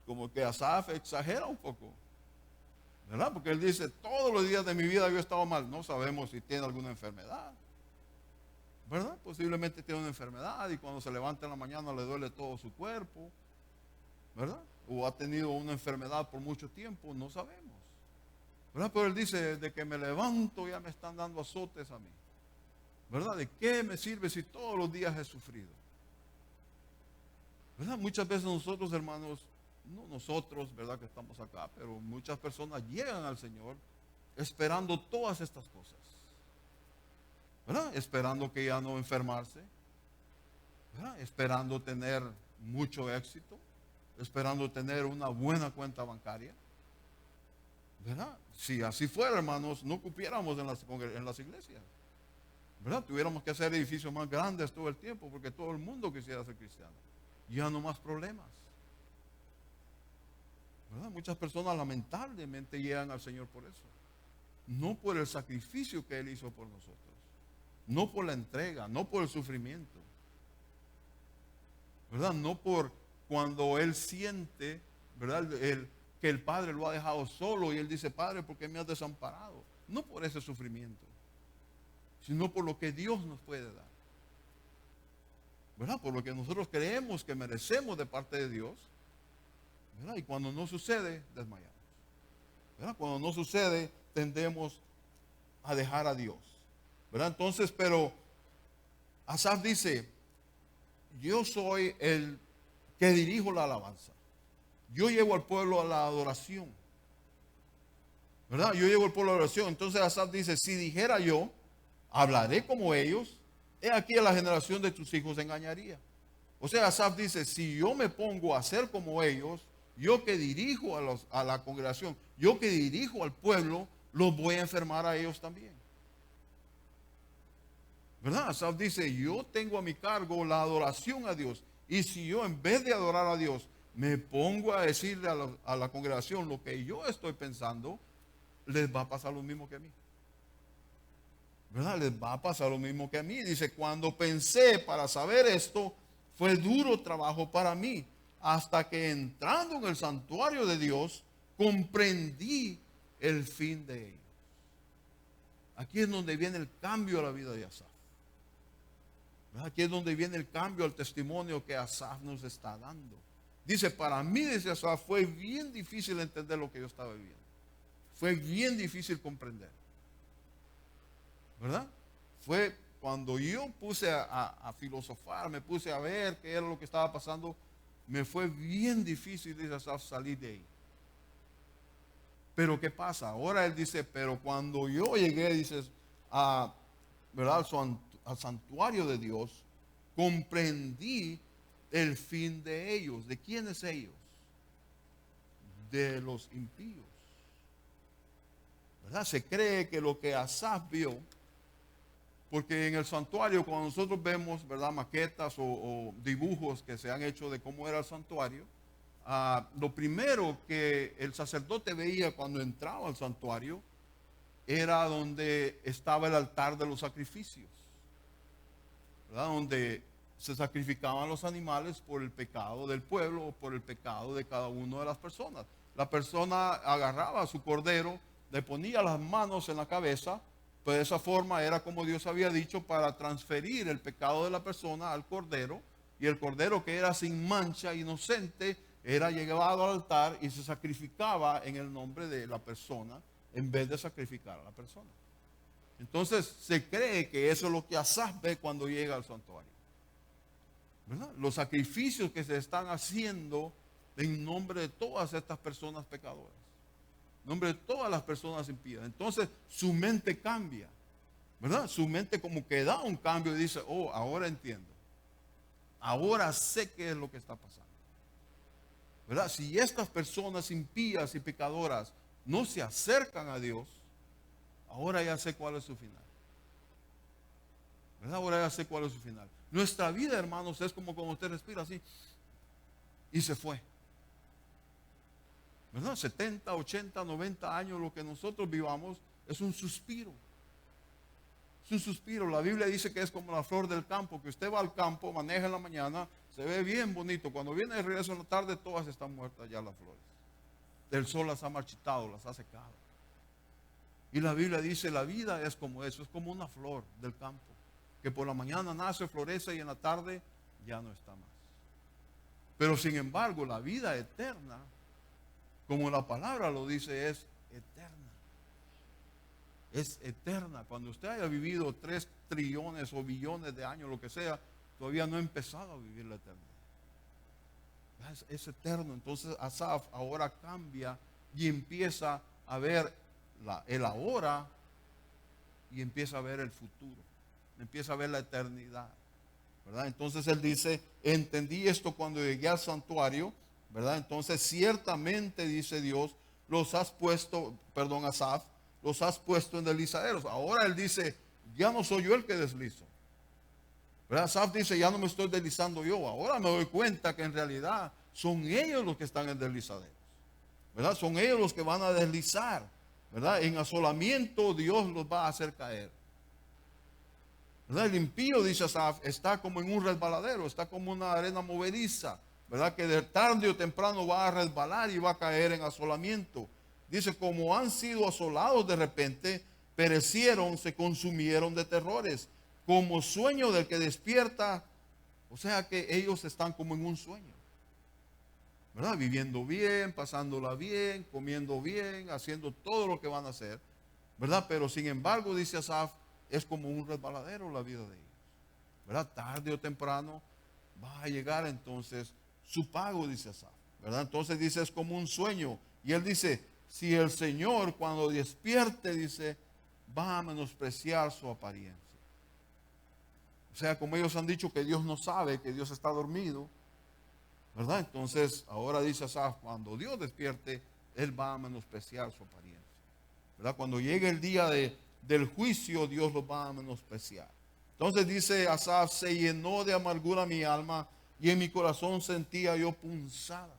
Como que Asaf exagera un poco, ¿verdad? Porque él dice, todos los días de mi vida yo he estado mal. No sabemos si tiene alguna enfermedad, ¿verdad? Posiblemente tiene una enfermedad y cuando se levanta en la mañana le duele todo su cuerpo, ¿verdad? O ha tenido una enfermedad por mucho tiempo, no sabemos, ¿verdad? Pero él dice, desde que me levanto ya me están dando azotes a mí, ¿verdad? ¿De qué me sirve si todos los días he sufrido? ¿Verdad? Muchas veces nosotros, hermanos, no nosotros, ¿verdad? Que estamos acá, pero muchas personas llegan al Señor esperando todas estas cosas, ¿verdad? Esperando que ya no enfermarse, ¿verdad? Esperando tener mucho éxito, esperando tener una buena cuenta bancaria, ¿verdad? Si así fuera, hermanos, no cupiéramos en las iglesias, ¿verdad? Tuviéramos que hacer edificios más grandes todo el tiempo porque todo el mundo quisiera ser cristiano. Ya no más problemas, ¿verdad? Muchas personas lamentablemente llegan al Señor por eso, no por el sacrificio que Él hizo por nosotros, no por la entrega, no por el sufrimiento, ¿verdad? No por cuando Él siente, ¿verdad? Que el Padre lo ha dejado solo y Él dice, Padre, ¿por qué me has desamparado? No por ese sufrimiento, sino por lo que Dios nos puede dar, ¿verdad? Por lo que nosotros creemos que merecemos de parte de Dios, ¿verdad? Y cuando no sucede, desmayamos, ¿verdad? Cuando no sucede, tendemos a dejar a Dios, ¿verdad? Entonces, pero Asaf dice, yo soy el que dirijo la alabanza. Yo llevo al pueblo a la adoración, ¿verdad? Yo llevo al pueblo a la adoración. Entonces Asaf dice, si dijera yo, hablaré como ellos, he aquí a la generación de tus hijos engañaría. O sea, Asaf dice, si yo me pongo a ser como ellos, yo que dirijo a la congregación, yo que dirijo al pueblo, los voy a enfermar a ellos también, ¿verdad? Asaf dice, yo tengo a mi cargo la adoración a Dios. Y si yo en vez de adorar a Dios, me pongo a decirle a la congregación lo que yo estoy pensando, les va a pasar lo mismo que a mí, ¿verdad? Les va a pasar lo mismo que a mí. Dice, cuando pensé para saber esto, fue duro trabajo para mí, hasta que entrando en el santuario de Dios, comprendí el fin de ellos. Aquí es donde viene el cambio a la vida de Asaf, ¿verdad? Aquí es donde viene el cambio al testimonio que Asaf nos está dando. Dice, para mí, dice Asaf, fue bien difícil entender lo que yo estaba viviendo. Fue bien difícil comprender, ¿verdad? Fue cuando yo puse a filosofar, me puse a ver qué era lo que estaba pasando, me fue bien difícil, dice Asaf, salir de ahí. Pero ¿qué pasa? Ahora él dice, pero cuando yo llegué, dices, a, ¿verdad? Al santuario de Dios, comprendí el fin de ellos. ¿De quiénes ellos? De los impíos. ¿Verdad? Se cree que lo que Asaf vio, porque en el santuario cuando nosotros vemos, ¿verdad?, maquetas o dibujos que se han hecho de cómo era el santuario, lo primero que el sacerdote veía cuando entraba al santuario era donde estaba el altar de los sacrificios, ¿verdad?, donde se sacrificaban los animales por el pecado del pueblo o por el pecado de cada una de las personas. La persona agarraba a su cordero, le ponía las manos en la cabeza, pues de esa forma era como Dios había dicho, para transferir el pecado de la persona al cordero, y el cordero, que era sin mancha, inocente, era llevado al altar y se sacrificaba en el nombre de la persona en vez de sacrificar a la persona. Entonces se cree que eso es lo que Asaf ve cuando llega al santuario, ¿verdad? Los sacrificios que se están haciendo en nombre de todas estas personas pecadoras, en nombre de todas las personas impías. Entonces su mente cambia, ¿verdad? Su mente como que da un cambio y dice, oh, ahora entiendo, ahora sé qué es lo que está pasando, ¿verdad? Si estas personas impías y pecadoras no se acercan a Dios, ahora ya sé cuál es su final, ¿verdad? Ahora ya sé cuál es su final. Nuestra vida, hermanos, es como cuando usted respira así y se fue, ¿verdad? 70, 80, 90 años, lo que nosotros vivamos es un suspiro. Es un suspiro. La Biblia dice que es como la flor del campo, que usted va al campo, maneja en la mañana, se ve bien bonito. Cuando viene de regreso en la tarde, todas están muertas ya las flores. El sol las ha marchitado, las ha secado. Y la Biblia dice, la vida es como eso, es como una flor del campo, que por la mañana nace, florece y en la tarde ya no está más. Pero sin embargo, la vida eterna, como la palabra lo dice, es eterna. Es eterna. Cuando usted haya vivido 3 trillones o billones de años, lo que sea, todavía no ha empezado a vivir la eternidad. Es eterno. Entonces Asaf ahora cambia y empieza a ver el ahora y empieza a ver el futuro. Empieza a ver la eternidad, ¿verdad? Entonces él dice, entendí esto cuando llegué al santuario, ¿verdad? Entonces ciertamente, dice Dios, Asaf, los has puesto en deslizaderos. Ahora él dice, ya no soy yo el que deslizo, ¿verdad? Asaf dice, ya no me estoy deslizando yo. Ahora me doy cuenta que en realidad son ellos los que están en deslizaderos, ¿verdad? Son ellos los que van a deslizar, ¿verdad? En asolamiento Dios los va a hacer caer, ¿verdad? El impío, dice Asaf, está como en un resbaladero, está como una arena movediza, ¿verdad? Que de tarde o temprano va a resbalar y va a caer en asolamiento. Dice, como han sido asolados de repente, perecieron, se consumieron de terrores, como sueño del que despierta. O sea que ellos están como en un sueño, ¿verdad? Viviendo bien, pasándola bien, comiendo bien, haciendo todo lo que van a hacer, ¿verdad? Pero sin embargo, dice Asaf, es como un resbaladero la vida de ellos, ¿verdad? Tarde o temprano va a llegar entonces su pago, dice Asaf, ¿verdad? Entonces dice, es como un sueño. Y él dice, si el Señor cuando despierte, dice, va a menospreciar su apariencia. O sea, como ellos han dicho que Dios no sabe, que Dios está dormido, ¿verdad? Entonces, ahora dice Asaf, cuando Dios despierte, Él va a menospreciar su apariencia, ¿verdad? Cuando llegue el día del juicio, Dios los va a menospreciar. Entonces dice Asaf, se llenó de amargura mi alma y en mi corazón sentía yo punzadas.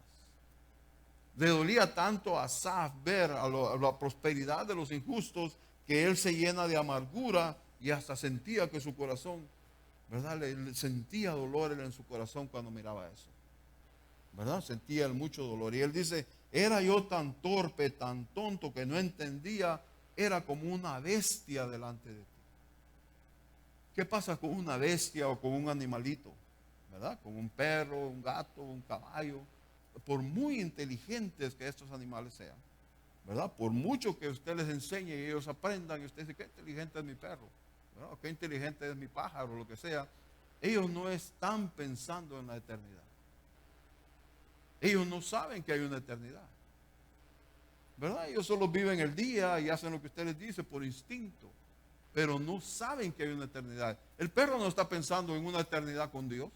Le dolía tanto a Asaf ver a la prosperidad de los injustos, que él se llena de amargura y hasta sentía que su corazón, ¿verdad? Le sentía dolor en su corazón cuando miraba eso, ¿verdad? Sentía mucho dolor. Y él dice, era yo tan torpe, tan tonto, que no entendía, era como una bestia delante de ti. ¿Qué pasa con una bestia o con un animalito? ¿Verdad? Con un perro, un gato, un caballo. Por muy inteligentes que estos animales sean, ¿verdad? Por mucho que usted les enseñe y ellos aprendan, y usted dice, qué inteligente es mi perro, ¿verdad? Qué inteligente es mi pájaro, lo que sea. Ellos no están pensando en la eternidad. Ellos no saben que hay una eternidad. ¿verdad? Ellos solo viven el día y hacen lo que usted les dice por instinto, pero no saben que hay una eternidad. El perro no está pensando en una eternidad con Dios.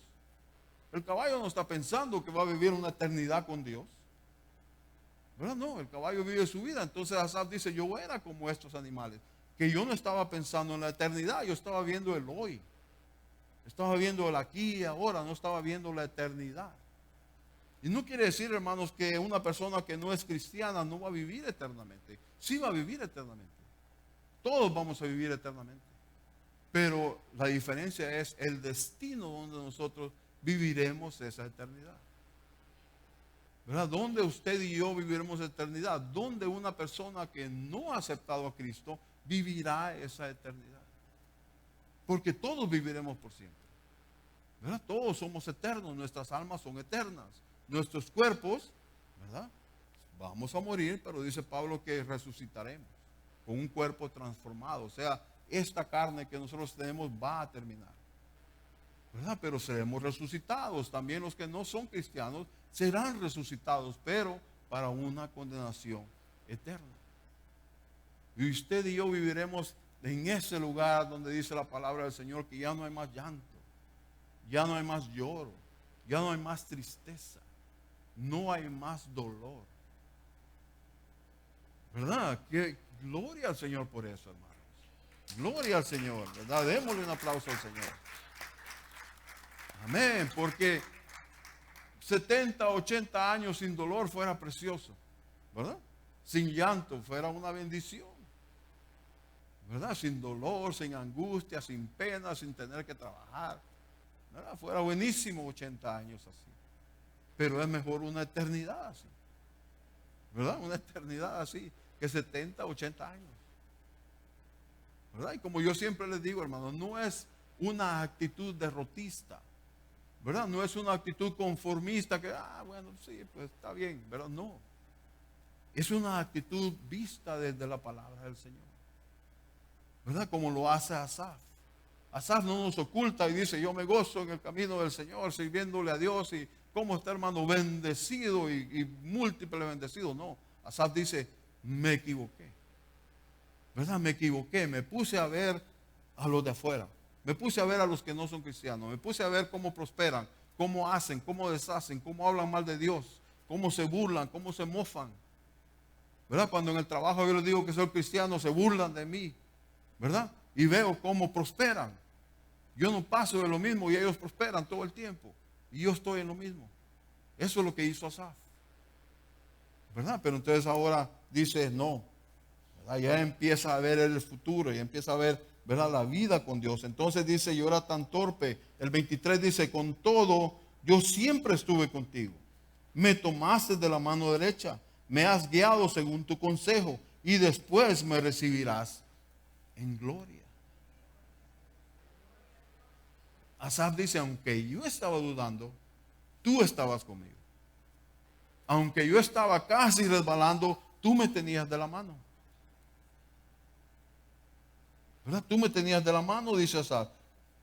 El caballo no está pensando que va a vivir una eternidad con Dios. ¿Verdad? No, el caballo vive su vida. Entonces Asaf dice, yo era como estos animales, que yo no estaba pensando en la eternidad, yo estaba viendo el hoy. Estaba viendo el aquí y ahora, no estaba viendo la eternidad. Y no quiere decir, hermanos, que una persona que no es cristiana no va a vivir eternamente. Sí va a vivir eternamente. Todos vamos a vivir eternamente. Pero la diferencia es el destino donde nosotros viviremos esa eternidad. ¿Verdad? ¿Dónde usted y yo viviremos eternidad? ¿Dónde una persona que no ha aceptado a Cristo vivirá esa eternidad? Porque todos viviremos por siempre. ¿Verdad? Todos somos eternos, nuestras almas son eternas. Nuestros cuerpos, ¿verdad? Vamos a morir, pero dice Pablo que resucitaremos con un cuerpo transformado. O sea, esta carne que nosotros tenemos va a terminar, ¿verdad? Pero seremos resucitados. También los que no son cristianos serán resucitados, pero para una condenación eterna. Y usted y yo viviremos en ese lugar donde dice la palabra del Señor que ya no hay más llanto, ya no hay más lloro, ya no hay más tristeza, no hay más dolor. ¿Verdad? Que gloria al Señor por eso, hermanos. Gloria al Señor, ¿verdad? Démosle un aplauso al Señor. Amén, porque 70, 80 años sin dolor fuera precioso, ¿verdad? Sin llanto fuera una bendición, ¿verdad? Sin dolor, sin angustia, sin pena, sin tener que trabajar, ¿verdad? Fuera buenísimo 80 años así. Pero es mejor una eternidad así, ¿verdad? Una eternidad así que 70, 80 años, ¿verdad? Y como yo siempre les digo, hermanos, no es una actitud derrotista, ¿verdad? No es una actitud conformista que, bueno, sí, pues está bien, ¿verdad? No. Es una actitud vista desde la palabra del Señor, ¿verdad? Como lo hace Asaf. Asaf no nos oculta y dice, yo me gozo en el camino del Señor, sirviéndole a Dios. Y cómo está, hermano, bendecido y múltiple bendecido. No, Asaf dice, me equivoqué, ¿verdad? Me equivoqué, me puse a ver a los de afuera. Me puse a ver a los que no son cristianos. Me puse a ver cómo prosperan, cómo hacen, cómo deshacen, cómo hablan mal de Dios, cómo se burlan, cómo se mofan, ¿verdad? Cuando en el trabajo yo les digo que soy cristiano, se burlan de mí, ¿verdad? Y veo cómo prosperan. Yo no paso de lo mismo y ellos prosperan todo el tiempo. Y yo estoy en lo mismo. Eso es lo que hizo Asaf, ¿verdad? Pero entonces ahora dice, no, ¿verdad? Ya empieza a ver el futuro, ya empieza a ver, ¿verdad?, la vida con Dios. Entonces dice, yo era tan torpe. El 23 dice, con todo, yo siempre estuve contigo. Me tomaste de la mano derecha, me has guiado según tu consejo y después me recibirás en gloria. Asaf dice, aunque yo estaba dudando, tú estabas conmigo. Aunque yo estaba casi resbalando, tú me tenías de la mano, ¿verdad? Tú me tenías de la mano, dice Asaf.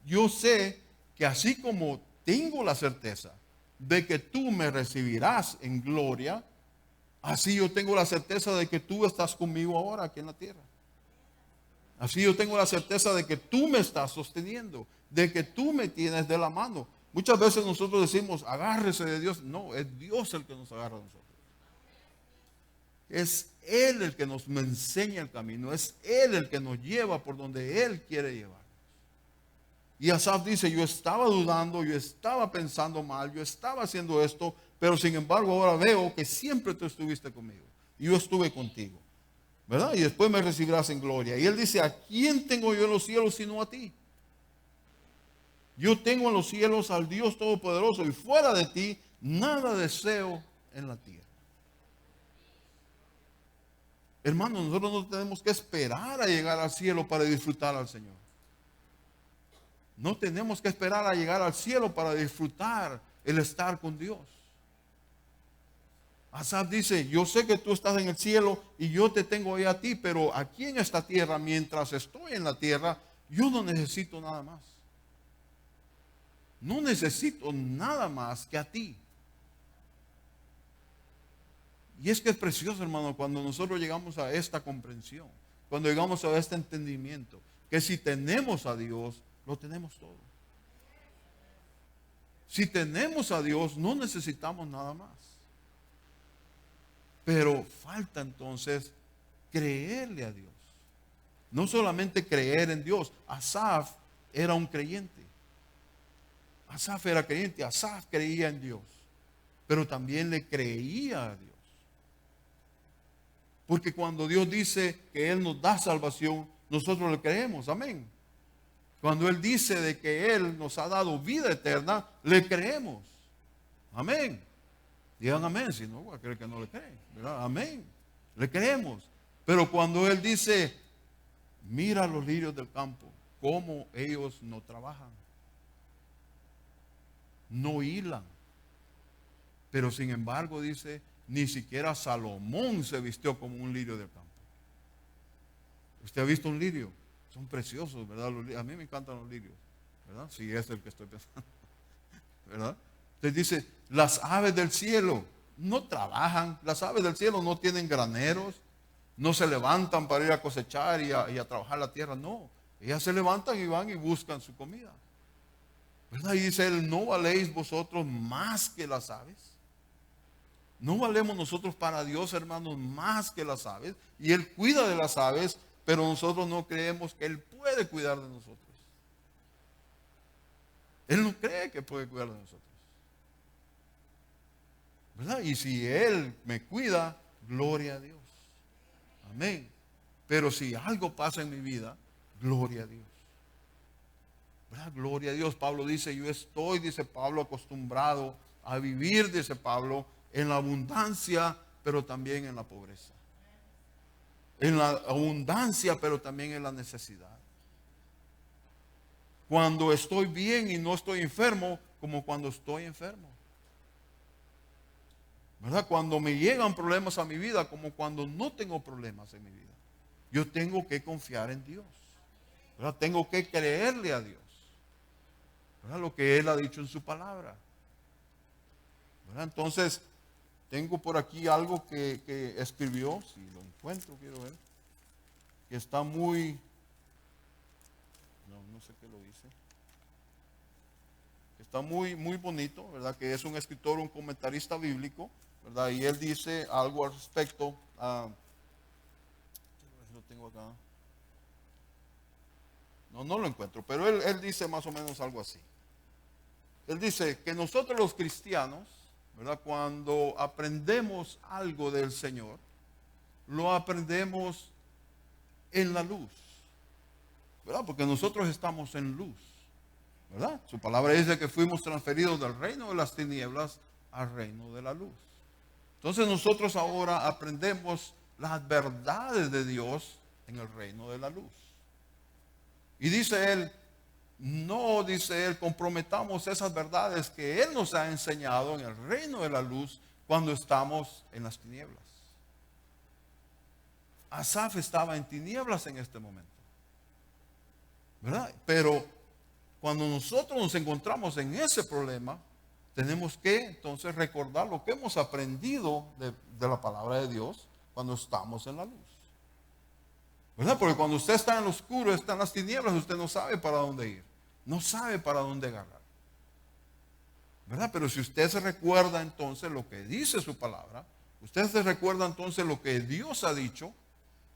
Yo sé que así como tengo la certeza de que tú me recibirás en gloria, así yo tengo la certeza de que tú estás conmigo ahora aquí en la tierra. Así yo tengo la certeza de que tú me estás sosteniendo, de que tú me tienes de la mano. Muchas veces nosotros decimos, agárrese de Dios. No, es Dios el que nos agarra a nosotros. Es Él el que nos enseña el camino. Es Él el que nos lleva por donde Él quiere llevarnos. Y Asaf dice, yo estaba dudando, yo estaba pensando mal, yo estaba haciendo esto, pero sin embargo ahora veo que siempre tú estuviste conmigo. Y yo estuve contigo, ¿verdad? Y después me recibirás en gloria. Y él dice, ¿a quién tengo yo en los cielos sino a ti? Yo tengo en los cielos al Dios Todopoderoso y fuera de ti nada deseo en la tierra. Hermanos, nosotros no tenemos que esperar a llegar al cielo para disfrutar al Señor. No tenemos que esperar a llegar al cielo para disfrutar el estar con Dios. Asaf dice, yo sé que tú estás en el cielo y yo te tengo ahí a ti, pero aquí en esta tierra, mientras estoy en la tierra, yo no necesito nada más. No necesito nada más que a ti. Y es que es precioso, hermano, cuando nosotros llegamos a esta comprensión, cuando llegamos a este entendimiento, que si tenemos a Dios, lo tenemos todo. Si tenemos a Dios, no necesitamos nada más. Pero falta entonces creerle a Dios. No solamente creer en Dios. Asaf era un creyente. Asaf era creyente. Asaf creía en Dios. Pero también le creía a Dios. Porque cuando Dios dice que Él nos da salvación, nosotros le creemos. Amén. Cuando Él dice de que Él nos ha dado vida eterna, le creemos. Amén. Digan amén, si no, va a creer que no le creen, ¿verdad? Amén. Le creemos. Pero cuando Él dice, mira los lirios del campo, cómo ellos no trabajan, no hilan. Pero sin embargo dice, ni siquiera Salomón se vistió como un lirio del campo. ¿Usted ha visto un lirio? Son preciosos, ¿verdad? A mí me encantan los lirios, ¿verdad? Si es el que estoy pensando, ¿verdad? Entonces dice, las aves del cielo no trabajan, las aves del cielo no tienen graneros, no se levantan para ir a cosechar y a trabajar la tierra, no. Ellas se levantan y van y buscan su comida, ¿verdad? Y dice él, ¿no valéis vosotros más que las aves? ¿No valemos nosotros para Dios, hermanos, más que las aves? Y Él cuida de las aves, pero nosotros no creemos que Él puede cuidar de nosotros. Él no cree que puede cuidar de nosotros, ¿verdad? Y si Él me cuida, gloria a Dios. Amén. Pero si algo pasa en mi vida, gloria a Dios, ¿verdad? Gloria a Dios. Pablo dice, yo estoy, dice Pablo, acostumbrado a vivir, dice Pablo, en la abundancia, pero también en la pobreza. En la abundancia, pero también en la necesidad. Cuando estoy bien y no estoy enfermo, como cuando estoy enfermo, ¿verdad? Cuando me llegan problemas a mi vida, como cuando no tengo problemas en mi vida. Yo tengo que confiar en Dios, ¿verdad? Tengo que creerle a Dios, ¿verdad? Lo que Él ha dicho en su palabra, ¿verdad? Entonces, tengo por aquí algo que escribió, si lo encuentro, quiero ver, que está muy, no sé qué lo dice, que está muy, muy bonito, ¿verdad? Que es un escritor, un comentarista bíblico, ¿verdad? Y él dice algo al respecto, lo tengo acá, no lo encuentro, pero él dice más o menos algo así. Él dice que nosotros los cristianos, ¿verdad? Cuando aprendemos algo del Señor, lo aprendemos en la luz, ¿verdad? Porque nosotros estamos en luz, ¿verdad? Su palabra dice que fuimos transferidos del reino de las tinieblas al reino de la luz. Entonces nosotros ahora aprendemos las verdades de Dios en el reino de la luz. Y dice él, no, dice él, comprometamos esas verdades que Él nos ha enseñado en el reino de la luz cuando estamos en las tinieblas. Asaf estaba en tinieblas en este momento, ¿verdad? Pero cuando nosotros nos encontramos en ese problema, tenemos que entonces recordar lo que hemos aprendido de la palabra de Dios cuando estamos en la luz, ¿verdad? Porque cuando usted está en lo oscuro, está en las tinieblas, usted no sabe para dónde ir. No sabe para dónde agarrar, ¿verdad? Pero si usted se recuerda entonces lo que dice su palabra, usted se recuerda entonces lo que Dios ha dicho,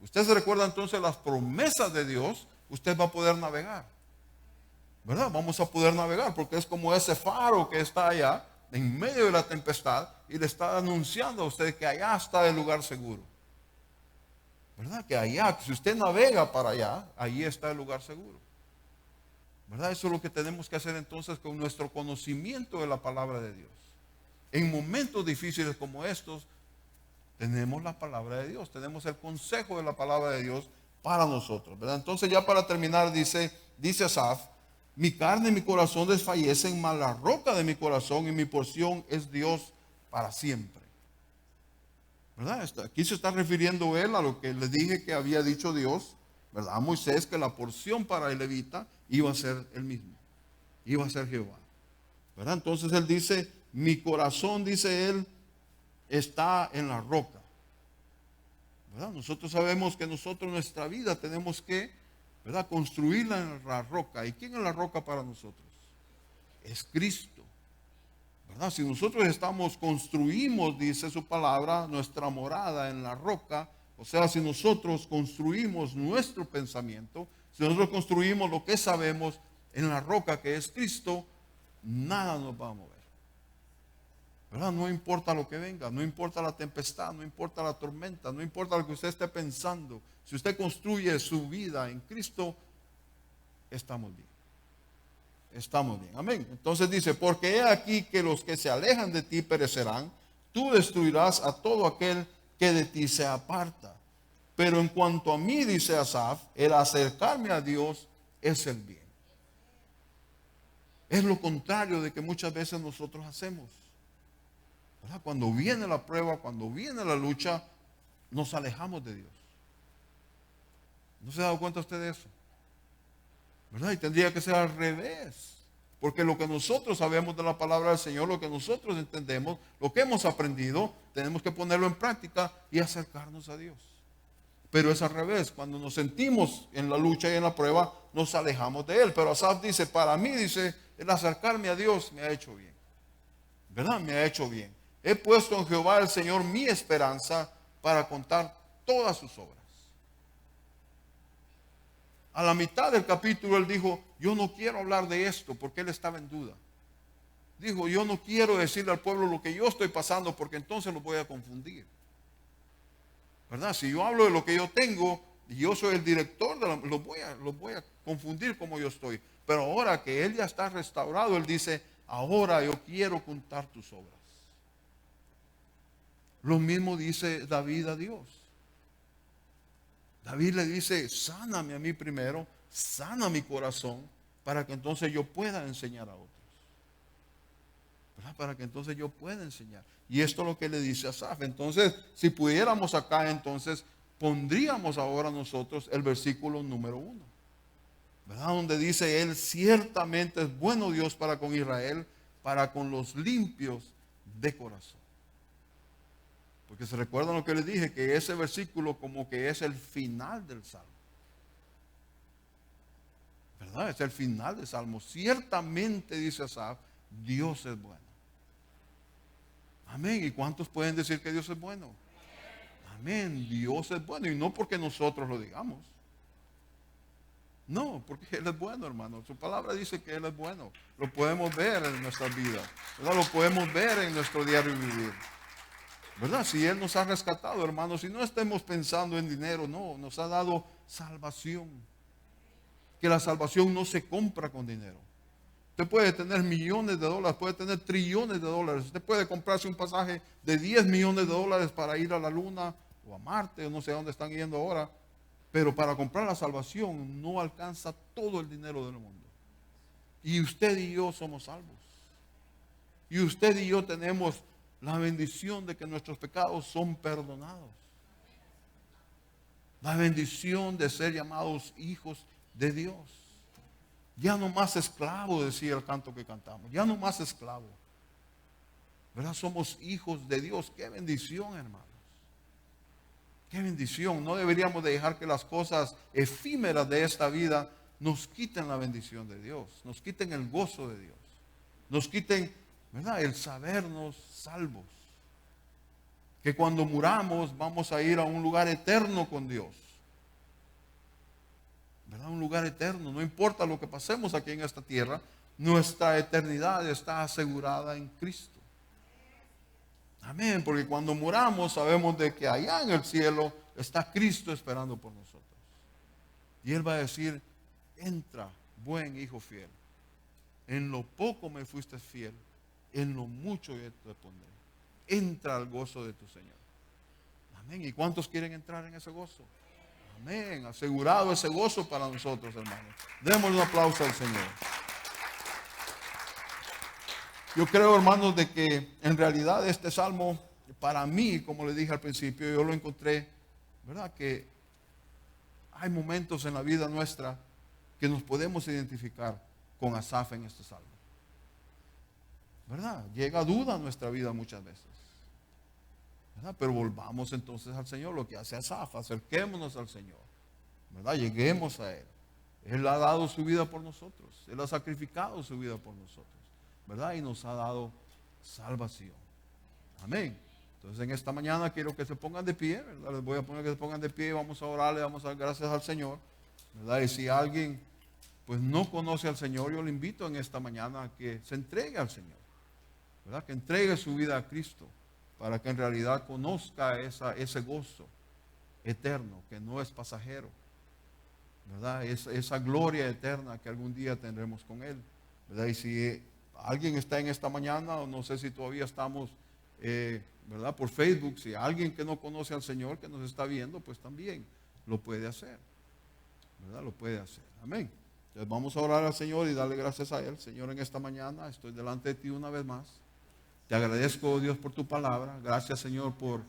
usted se recuerda entonces las promesas de Dios, usted va a poder navegar, ¿verdad? Vamos a poder navegar porque es como ese faro que está allá en medio de la tempestad y le está anunciando a usted que allá está el lugar seguro, ¿verdad? Que allá, si usted navega para allá, ahí está el lugar seguro, ¿verdad? Eso es lo que tenemos que hacer entonces con nuestro conocimiento de la palabra de Dios. En momentos difíciles como estos, tenemos la palabra de Dios, tenemos el consejo de la palabra de Dios para nosotros, ¿verdad? Entonces ya para terminar dice Asaf, mi carne y mi corazón desfallecen, mas la roca de mi corazón y mi porción es Dios para siempre, ¿verdad? Aquí se está refiriendo él a lo que le dije que había dicho Dios, ¿verdad? A Moisés, que la porción para el levita iba a ser el mismo, iba a ser Jehová, ¿verdad? Entonces él dice, mi corazón, dice él, está en la roca. ¿Verdad? Nosotros sabemos que nosotros nuestra vida tenemos que, ¿verdad?, construirla en la roca. ¿Y quién es la roca para nosotros? Es Cristo. ¿Verdad? Si nosotros construimos, dice su palabra, nuestra morada en la roca, o sea, si nosotros construimos nuestro pensamiento, si nosotros construimos lo que sabemos en la roca que es Cristo, nada nos va a mover. ¿Verdad? No importa lo que venga, no importa la tempestad, no importa la tormenta, no importa lo que usted esté pensando. Si usted construye su vida en Cristo, estamos bien. Estamos bien, amén. Entonces dice, porque he aquí que los que se alejan de ti perecerán, tú destruirás a todo aquel que de ti se aparta. Pero en cuanto a mí, dice Asaf, el acercarme a Dios es el bien. Es lo contrario de que muchas veces nosotros hacemos. ¿Verdad? Cuando viene la prueba, cuando viene la lucha, nos alejamos de Dios. ¿No se ha dado cuenta usted de eso? ¿Verdad? Y tendría que ser al revés. Porque lo que nosotros sabemos de la palabra del Señor, lo que nosotros entendemos, lo que hemos aprendido, tenemos que ponerlo en práctica y acercarnos a Dios. Pero es al revés. Cuando nos sentimos en la lucha y en la prueba, nos alejamos de Él. Pero Asaf dice, para mí, dice, el acercarme a Dios me ha hecho bien. ¿Verdad? Me ha hecho bien. He puesto en Jehová el Señor mi esperanza para contar todas sus obras. A la mitad del capítulo él dijo, yo no quiero hablar de esto porque él estaba en duda. Dijo, yo no quiero decirle al pueblo lo que yo estoy pasando porque entonces lo voy a confundir. ¿Verdad? Si yo hablo de lo que yo tengo y yo soy el director, los voy a confundir como yo estoy. Pero ahora que él ya está restaurado, él dice, ahora yo quiero contar tus obras. Lo mismo dice David a Dios. David le dice, sáname a mí primero, sana mi corazón, para que entonces yo pueda enseñar a otros. ¿Verdad? Para que entonces yo pueda enseñar. Y esto es lo que le dice a Asaf. Entonces, si pudiéramos acá, entonces pondríamos ahora nosotros el versículo número 1. ¿Verdad? Donde dice él, ciertamente es bueno Dios para con Israel, para con los limpios de corazón. Porque se recuerdan lo que les dije, que ese versículo como que es el final del Salmo. ¿Verdad? Es el final del Salmo. Ciertamente, dice Asaf, Dios es bueno. Amén. ¿Y cuántos pueden decir que Dios es bueno? Amén. Dios es bueno. Y no porque nosotros lo digamos. No, porque Él es bueno, hermano. Su palabra dice que Él es bueno. Lo podemos ver en nuestras vidas. ¿Verdad? Lo podemos ver en nuestro diario vivir. ¿Verdad? Si Él nos ha rescatado, hermanos, si no estemos pensando en dinero, no, nos ha dado salvación. Que la salvación no se compra con dinero. Usted puede tener millones de dólares, puede tener trillones de dólares. Usted puede comprarse un pasaje de 10 millones de dólares para ir a la luna o a Marte, o no sé a dónde están yendo ahora. Pero para comprar la salvación no alcanza todo el dinero del mundo. Y usted y yo somos salvos. Y usted y yo tenemos la bendición de que nuestros pecados son perdonados. La bendición de ser llamados hijos de Dios. Ya no más esclavo, decía el canto que cantamos. Ya no más esclavo. ¿Verdad? Somos hijos de Dios. Qué bendición, hermanos. Qué bendición. No deberíamos dejar que las cosas efímeras de esta vida nos quiten la bendición de Dios. Nos quiten el gozo de Dios. Nos quiten, ¿verdad?, el sabernos salvos. Que cuando muramos vamos a ir a un lugar eterno con Dios. ¿Verdad? Un lugar eterno. No importa lo que pasemos aquí en esta tierra, nuestra eternidad está asegurada en Cristo. Amén. Porque cuando muramos sabemos de que allá en el cielo está Cristo esperando por nosotros. Y Él va a decir, entra, buen hijo fiel. En lo poco me fuiste fiel, en lo mucho yo te pondré. Entra al gozo de tu Señor. Amén. ¿Y cuántos quieren entrar en ese gozo? Amén. Asegurado ese gozo para nosotros, hermanos. Démosle un aplauso al Señor. Yo creo, hermanos, de que en realidad este salmo, para mí, como le dije al principio, yo lo encontré, ¿verdad? Que hay momentos en la vida nuestra que nos podemos identificar con Asaf en este salmo. ¿Verdad? Llega duda a nuestra vida muchas veces. ¿verdad? Pero volvamos entonces al Señor, lo que hace Asaf, acerquémonos al Señor, ¿verdad? Lleguemos a Él. Él ha dado su vida por nosotros, Él ha sacrificado su vida por nosotros, ¿verdad? Y nos ha dado salvación. Amén. Entonces en esta mañana quiero que se pongan de pie, ¿verdad? Les voy a poner que se pongan de pie, vamos a orarle, vamos a dar gracias al Señor, ¿verdad? Y si alguien pues no conoce al Señor, yo le invito en esta mañana a que se entregue al Señor, ¿verdad? Que entregue su vida a Cristo, para que en realidad conozca ese gozo eterno, que no es pasajero, ¿verdad? Esa gloria eterna que algún día tendremos con Él, ¿verdad? Y si alguien está en esta mañana, o no sé si todavía estamos, ¿verdad? Por Facebook, si alguien que no conoce al Señor, que nos está viendo, pues también lo puede hacer, ¿verdad? Lo puede hacer. Amén. Entonces vamos a orar al Señor y darle gracias a Él. Señor, en esta mañana estoy delante de ti una vez más. Te agradezco, oh Dios, por tu palabra. Gracias, Señor, por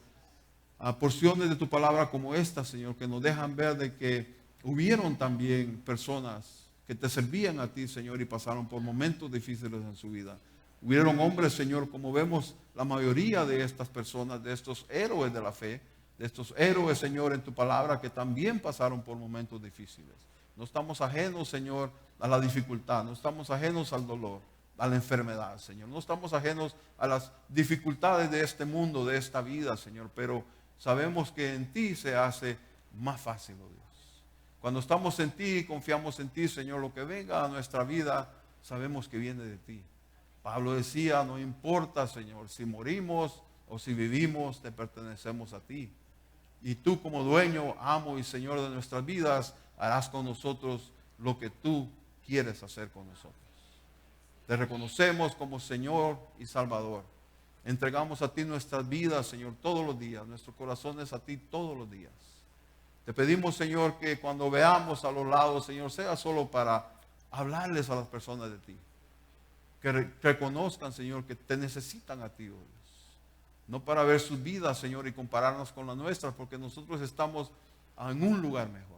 porciones de tu palabra como esta, Señor, que nos dejan ver de que hubieron también personas que te servían a ti, Señor, y pasaron por momentos difíciles en su vida. Hubieron hombres, Señor, como vemos la mayoría de estas personas, de estos héroes de la fe, de estos héroes, Señor, en tu palabra, que también pasaron por momentos difíciles. No estamos ajenos, Señor, a la dificultad, no estamos ajenos al dolor, a la enfermedad, Señor. No estamos ajenos a las dificultades de este mundo, de esta vida, Señor, pero sabemos que en ti se hace más fácil, oh Dios. Cuando estamos en ti y confiamos en ti, Señor, lo que venga a nuestra vida, sabemos que viene de ti. Pablo decía, no importa, Señor, si morimos o si vivimos, te pertenecemos a ti. Y tú como dueño, amo y Señor de nuestras vidas, harás con nosotros lo que tú quieres hacer con nosotros. Te reconocemos como Señor y Salvador. Entregamos a ti nuestras vidas, Señor, todos los días. Nuestros corazones a ti todos los días. Te pedimos, Señor, que cuando veamos a los lados, Señor, sea solo para hablarles a las personas de ti. Que reconozcan, Señor, que te necesitan a ti, oh Dios. No para ver sus vidas, Señor, y compararnos con las nuestras, porque nosotros estamos en un lugar mejor.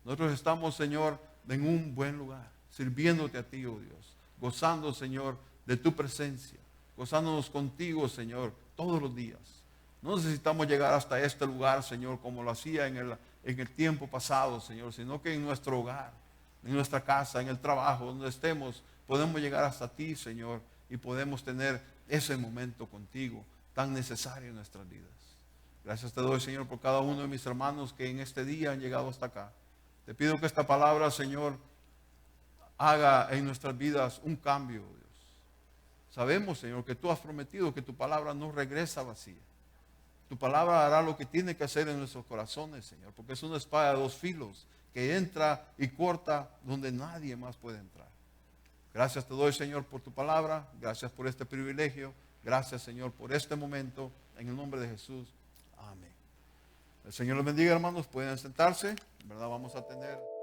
Nosotros estamos, Señor, en un buen lugar, sirviéndote a ti, oh Dios. Gozando, Señor, de tu presencia. Gozándonos contigo, Señor, todos los días. No necesitamos llegar hasta este lugar, Señor, como lo hacía en el tiempo pasado, Señor, sino que en nuestro hogar, en nuestra casa, en el trabajo, donde estemos, podemos llegar hasta ti, Señor, y podemos tener ese momento contigo tan necesario en nuestras vidas. Gracias te doy, Señor, por cada uno de mis hermanos que en este día han llegado hasta acá. Te pido que esta palabra, Señor, haga en nuestras vidas un cambio, Dios. Sabemos, Señor, que tú has prometido que tu palabra no regresa vacía. Tu palabra hará lo que tiene que hacer en nuestros corazones, Señor, porque es una espada de dos filos que entra y corta donde nadie más puede entrar. Gracias te doy, Señor, por tu palabra. Gracias por este privilegio. Gracias, Señor, por este momento. En el nombre de Jesús. Amén. El Señor los bendiga, hermanos. Pueden sentarse, ¿verdad? Vamos a tener...